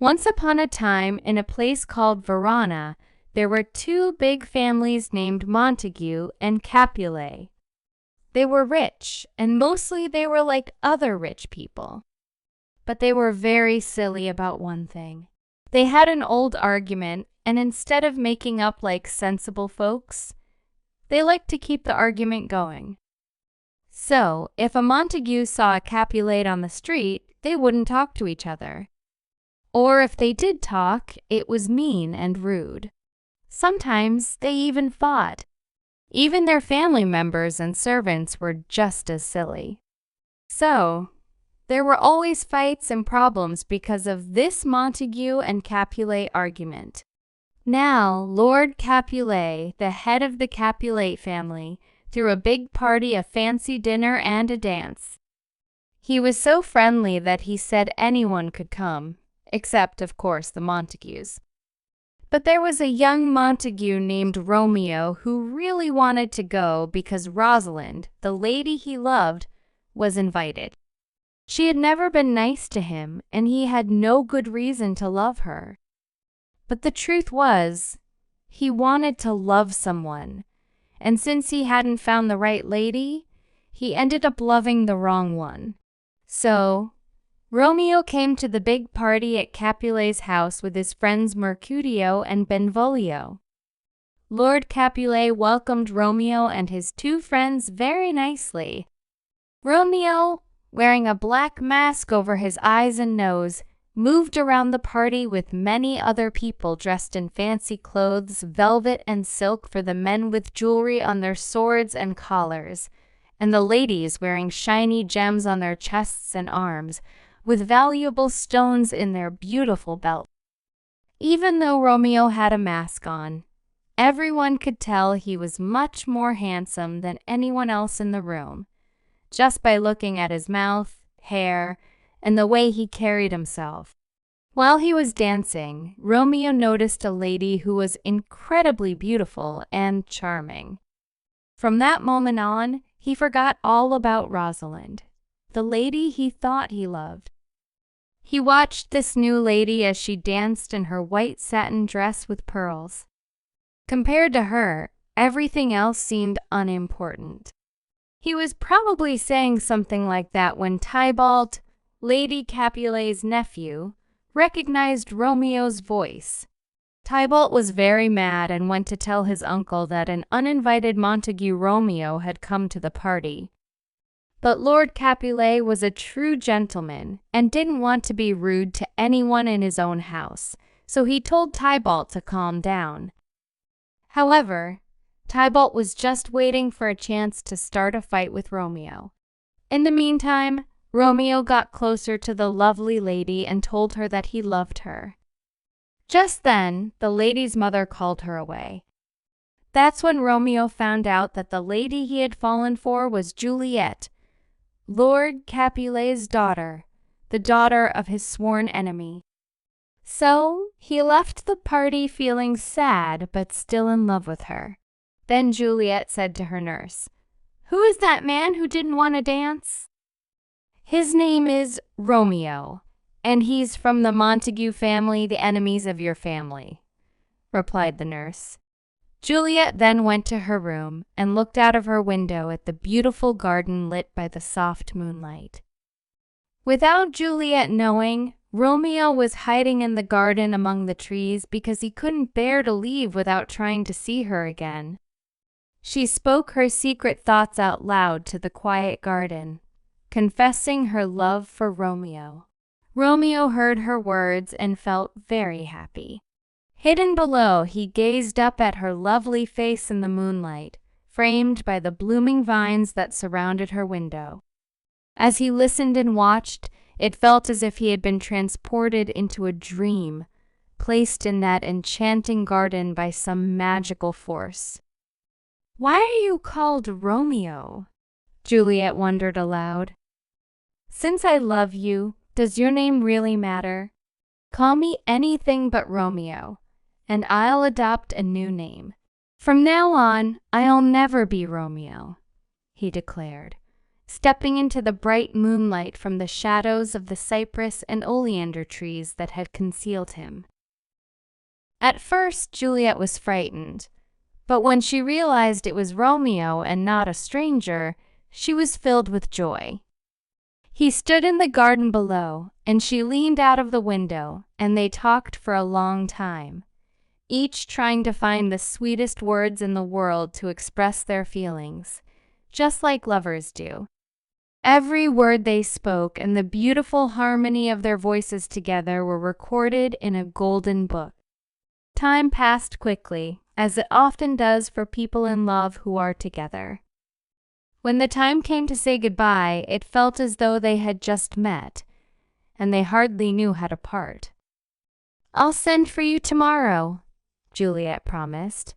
Once upon a time, in a place called Verona, there were two big families named Montague and Capulet. They were rich, and mostly they were like other rich people. But they were very silly about one thing. They had an old argument, and instead of making up like sensible folks, they liked to keep the argument going. So, if a Montague saw a Capulet on the street, they wouldn't talk to each other. Or if they did talk, it was mean and rude. Sometimes they even fought. Even their family members and servants were just as silly. So, there were always fights and problems because of this Montague and Capulet argument. Now, Lord Capulet, the head of the Capulet family, threw a big party, a fancy dinner, and a dance. He was so friendly that he said anyone could come, except, of course, the Montagues. But there was a young Montague named Romeo who really wanted to go because Rosalind, the lady he loved, was invited. She had never been nice to him, and he had no good reason to love her. But the truth was, he wanted to love someone, and since he hadn't found the right lady, he ended up loving the wrong one. So, Romeo came to the big party at Capulet's house with his friends Mercutio and Benvolio. Lord Capulet welcomed Romeo and his two friends very nicely. Romeo, wearing a black mask over his eyes and nose, moved around the party with many other people dressed in fancy clothes, velvet and silk for the men with jewelry on their swords and collars, and the ladies wearing shiny gems on their chests and arms, with valuable stones in their beautiful belts. Even though Romeo had a mask on, everyone could tell he was much more handsome than anyone else in the room, just by looking at his mouth, hair, and the way he carried himself. While he was dancing, Romeo noticed a lady who was incredibly beautiful and charming. From that moment on, he forgot all about Rosalind, the lady he thought he loved. He watched this new lady as she danced in her white satin dress with pearls. Compared to her, everything else seemed unimportant. He was probably saying something like that when Tybalt, Lady Capulet's nephew, recognized Romeo's voice. Tybalt was very mad and went to tell his uncle that an uninvited Montague Romeo had come to the party. But Lord Capulet was a true gentleman and didn't want to be rude to anyone in his own house, so he told Tybalt to calm down. However, Tybalt was just waiting for a chance to start a fight with Romeo. In the meantime, Romeo got closer to the lovely lady and told her that he loved her. Just then, the lady's mother called her away. That's when Romeo found out that the lady he had fallen for was Juliet, Lord Capulet's daughter, the daughter of his sworn enemy. So, he left the party feeling sad but still in love with her. Then Juliet said to her nurse, "Who is that man who didn't want to dance?" "His name is Romeo, and he's from the Montague family, the enemies of your family," replied the nurse. Juliet then went to her room and looked out of her window at the beautiful garden lit by the soft moonlight. Without Juliet knowing, Romeo was hiding in the garden among the trees because he couldn't bear to leave without trying to see her again. She spoke her secret thoughts out loud to the quiet garden, confessing her love for Romeo. Romeo heard her words and felt very happy. Hidden below, he gazed up at her lovely face in the moonlight, framed by the blooming vines that surrounded her window. As he listened and watched, it felt as if he had been transported into a dream, placed in that enchanting garden by some magical force. "Why are you called Romeo?" Juliet wondered aloud. "Since I love you, does your name really matter? Call me anything but Romeo, and I'll adopt a new name. From now on, I'll never be Romeo," he declared. stepping into the bright moonlight from the shadows of the cypress and oleander trees that had concealed him. At first, Juliet was frightened, but when she realized it was Romeo and not a stranger, she was filled with joy. He stood in the garden below, and she leaned out of the window, and they talked for a long time, each trying to find the sweetest words in the world to express their feelings, just like lovers do. Every word they spoke and the beautiful harmony of their voices together were recorded in a golden book. Time passed quickly, as it often does for people in love who are together. When the time came to say goodbye, it felt as though they had just met, and they hardly knew how to part. "I'll send for you tomorrow," Juliet promised.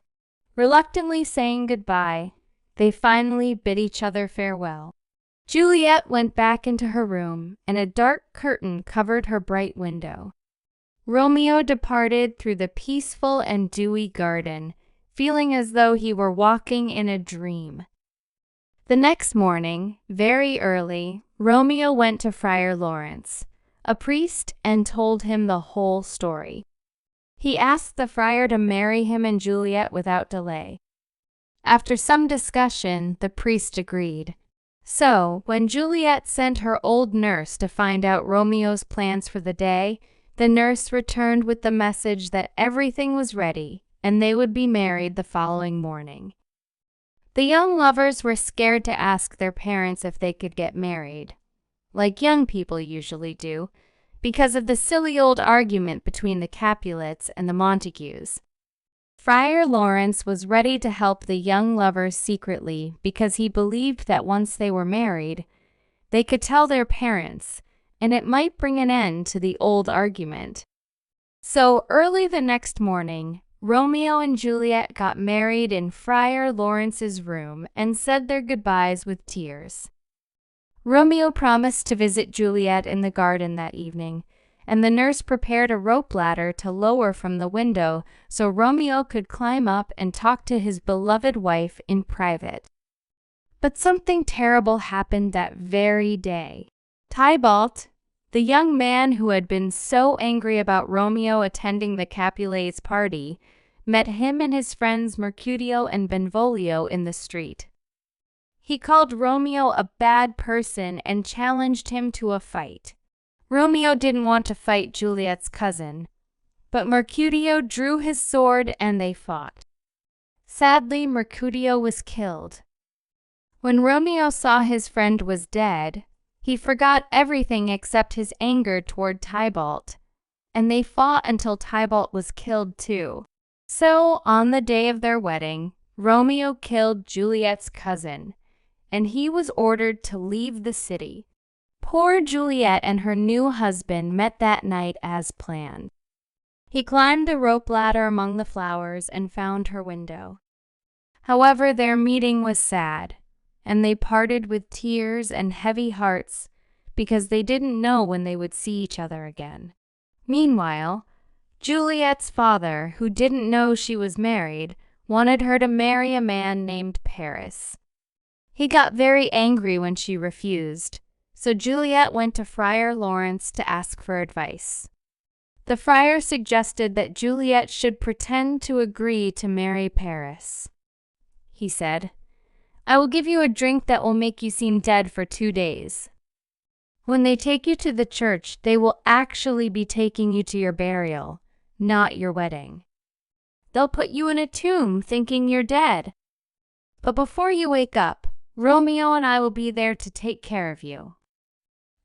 Reluctantly saying goodbye, they finally bid each other farewell. Juliet went back into her room, and a dark curtain covered her bright window. Romeo departed through the peaceful and dewy garden, feeling as though he were walking in a dream. The next morning, very early, Romeo went to Friar Lawrence, a priest, and told him the whole story. He asked the friar to marry him and Juliet without delay. After some discussion, the priest agreed. So, when Juliet sent her old nurse to find out Romeo's plans for the day, the nurse returned with the message that everything was ready, and they would be married the following morning. The young lovers were scared to ask their parents if they could get married, like young people usually do, because of the silly old argument between the Capulets and the Montagues. Friar Lawrence was ready to help the young lovers secretly because he believed that once they were married, they could tell their parents, and it might bring an end to the old argument. So early the next morning, Romeo and Juliet got married in Friar Lawrence's room and said their goodbyes with tears. Romeo promised to visit Juliet in the garden that evening, and the nurse prepared a rope ladder to lower from the window so Romeo could climb up and talk to his beloved wife in private. But something terrible happened that very day. Tybalt, the young man who had been so angry about Romeo attending the Capulets' party, met him and his friends Mercutio and Benvolio in the street. He called Romeo a bad person and challenged him to a fight. Romeo didn't want to fight Juliet's cousin, but Mercutio drew his sword and they fought. Sadly, Mercutio was killed. When Romeo saw his friend was dead, he forgot everything except his anger toward Tybalt, and they fought until Tybalt was killed too. So, on the day of their wedding, Romeo killed Juliet's cousin, and he was ordered to leave the city. Poor Juliet and her new husband met that night as planned. He climbed the rope ladder among the flowers and found her window. However, their meeting was sad, and they parted with tears and heavy hearts because they didn't know when they would see each other again. Meanwhile, Juliet's father, who didn't know she was married, wanted her to marry a man named Paris. He got very angry when she refused, so Juliet went to Friar Lawrence to ask for advice. The friar suggested that Juliet should pretend to agree to marry Paris. He said, "I will give you a drink that will make you seem dead for 2 days. When they take you to the church, they will actually be taking you to your burial, not your wedding. They'll put you in a tomb thinking you're dead. But before you wake up, Romeo and I will be there to take care of you.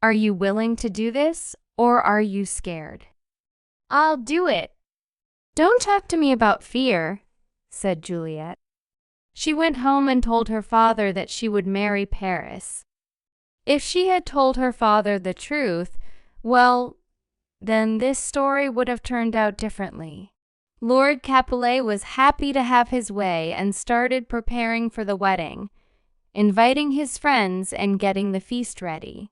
Are you willing to do this, or are you scared?" "I'll do it." "Don't talk to me about fear," said Juliet. She went home and told her father that she would marry Paris. If she had told her father the truth, well, then this story would have turned out differently. Lord Capulet was happy to have his way and started preparing for the wedding, inviting his friends and getting the feast ready.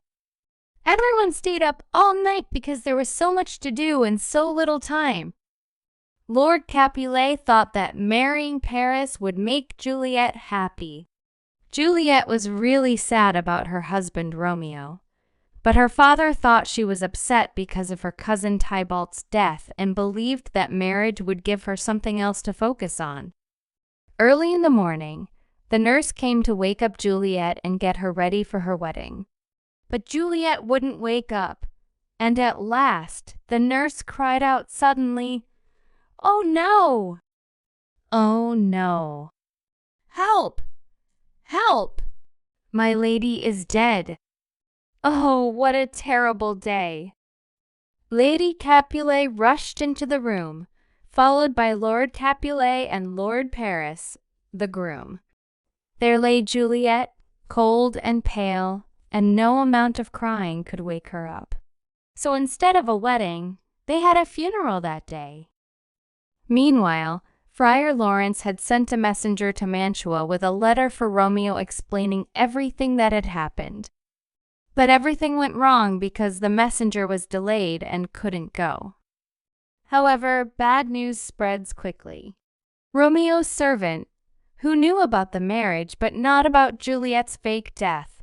Everyone stayed up all night because there was so much to do and so little time. Lord Capulet thought that marrying Paris would make Juliet happy. Juliet was really sad about her husband Romeo, but her father thought she was upset because of her cousin Tybalt's death and believed that marriage would give her something else to focus on. Early in the morning, the nurse came to wake up Juliet and get her ready for her wedding. But Juliet wouldn't wake up, and at last the nurse cried out suddenly, "Oh no! Oh no! Help! Help! My lady is dead." Oh, what a terrible day! Lady Capulet rushed into the room, followed by Lord Capulet and Lord Paris, the groom. There lay Juliet, cold and pale, and no amount of crying could wake her up. So instead of a wedding, they had a funeral that day. Meanwhile, Friar Lawrence had sent a messenger to Mantua with a letter for Romeo explaining everything that had happened. But everything went wrong because the messenger was delayed and couldn't go. However, bad news spreads quickly. Romeo's servant, who knew about the marriage but not about Juliet's fake death,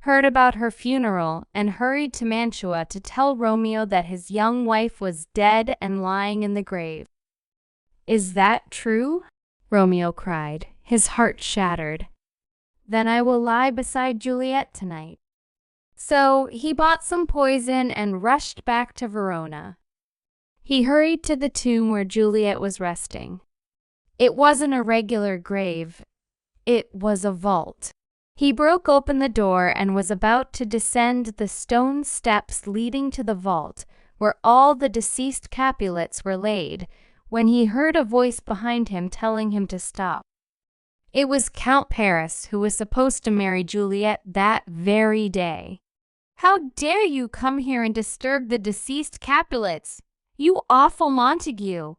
heard about her funeral and hurried to Mantua to tell Romeo that his young wife was dead and lying in the grave. "Is that true?" Romeo cried, his heart shattered. "Then I will lie beside Juliet tonight." So he bought some poison and rushed back to Verona. He hurried to the tomb where Juliet was resting. It wasn't a regular grave. It was a vault. He broke open the door and was about to descend the stone steps leading to the vault, where all the deceased Capulets were laid, when he heard a voice behind him telling him to stop. It was Count Paris, who was supposed to marry Juliet that very day. "How dare you come here and disturb the deceased Capulets, you awful Montague!"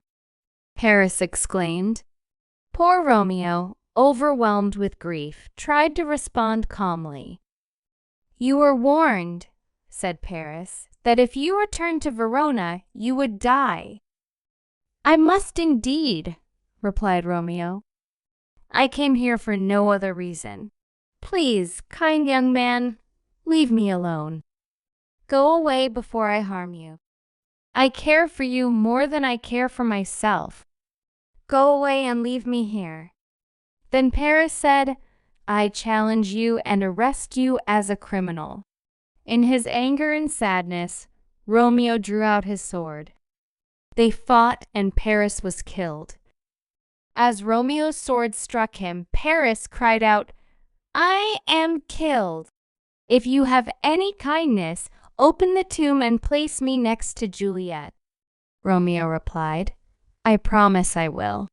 Paris exclaimed. Poor Romeo, overwhelmed with grief, tried to respond calmly. "You were warned," said Paris, "that if you returned to Verona, you would die." "I must indeed," replied Romeo. "I came here for no other reason. Please, kind young man, leave me alone. Go away before I harm you. I care for you more than I care for myself. Go away and leave me here." Then Paris said, "I challenge you and arrest you as a criminal." In his anger and sadness, Romeo drew out his sword. They fought and Paris was killed. As Romeo's sword struck him, Paris cried out, "I am killed. If you have any kindness, open the tomb and place me next to Juliet." Romeo replied, "I promise I will."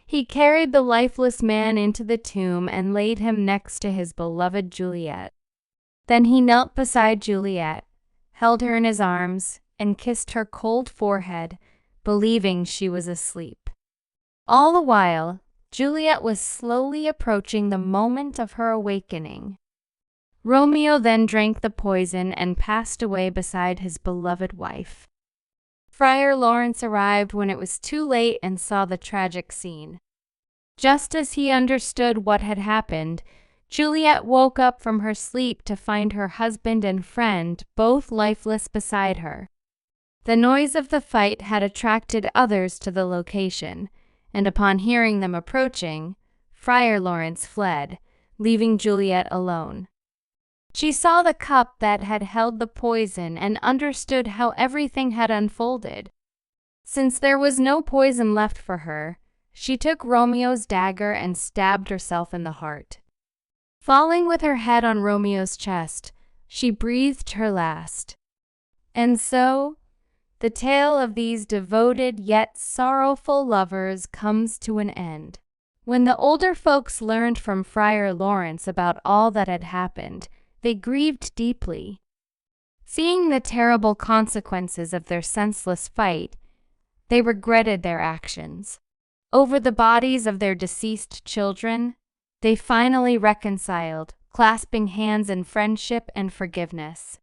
He carried the lifeless man into the tomb and laid him next to his beloved Juliet. Then he knelt beside Juliet, held her in his arms, and kissed her cold forehead, believing she was asleep. All the while, Juliet was slowly approaching the moment of her awakening. Romeo then drank the poison and passed away beside his beloved wife. Friar Lawrence arrived when it was too late and saw the tragic scene. Just as he understood what had happened, Juliet woke up from her sleep to find her husband and friend both lifeless beside her. The noise of the fight had attracted others to the location, and upon hearing them approaching, Friar Lawrence fled, leaving Juliet alone. She saw the cup that had held the poison and understood how everything had unfolded. Since there was no poison left for her, she took Romeo's dagger and stabbed herself in the heart. Falling with her head on Romeo's chest, she breathed her last. And so, the tale of these devoted yet sorrowful lovers comes to an end. When the older folks learned from Friar Lawrence about all that had happened, they grieved deeply. Seeing the terrible consequences of their senseless fight, they regretted their actions. Over the bodies of their deceased children, they finally reconciled, clasping hands in friendship and forgiveness.